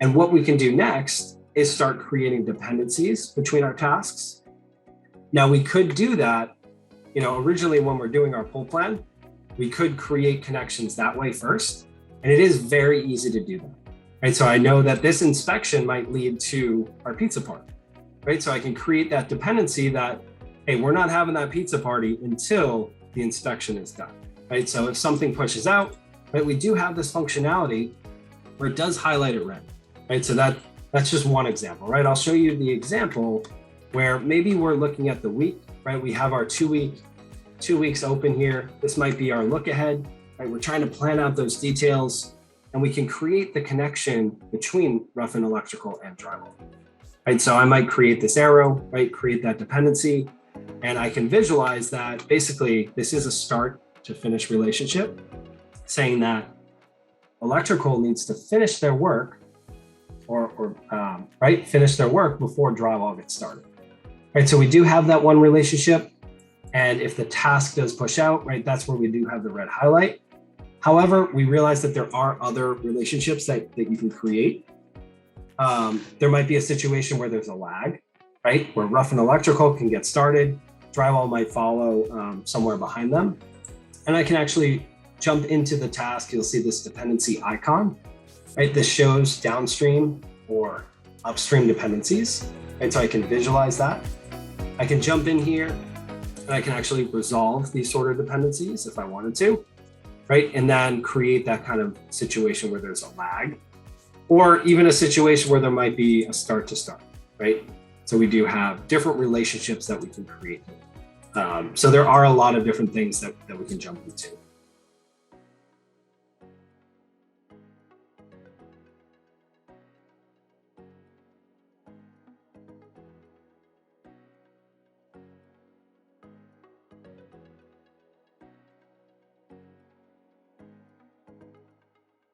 And what we can do next is start creating dependencies between our tasks. Now we could do that, originally when we're doing our pull plan, we could create connections that way first. And it is very easy to do that, right? So I know that this inspection might lead to our pizza party, right? So I can create that dependency that, hey, we're not having that pizza party until the inspection is done, right? So if something pushes out, right, we do have this functionality where it does highlight it red, right? So that's just one example, right? I'll show you the example where maybe we're looking at the week, right? We have our 2 weeks open here. This might be our look ahead, right? We're trying to plan out those details, and we can create the connection between rough and electrical and drywall, right? So I might create this arrow, right? Create that dependency, and I can visualize that basically this is a start to finish relationship, saying that electrical needs to finish their work finish their work before drywall gets started, right? So we do have that one relationship. And if the task does push out, right, that's where we do have the red highlight. However, we realize that there are other relationships that you can create. There might be a situation where there's a lag, right? Where rough and electrical can get started, drywall might follow somewhere behind them. And I can actually jump into the task. You'll see this dependency icon, right? This shows downstream or upstream dependencies, right? So I can visualize that. I can jump in here and I can actually resolve these sort of dependencies if I wanted to, right? And then create that kind of situation where there's a lag, or even a situation where there might be a start to start, right? So we do have different relationships that we can create. So there are a lot of different things that we can jump into.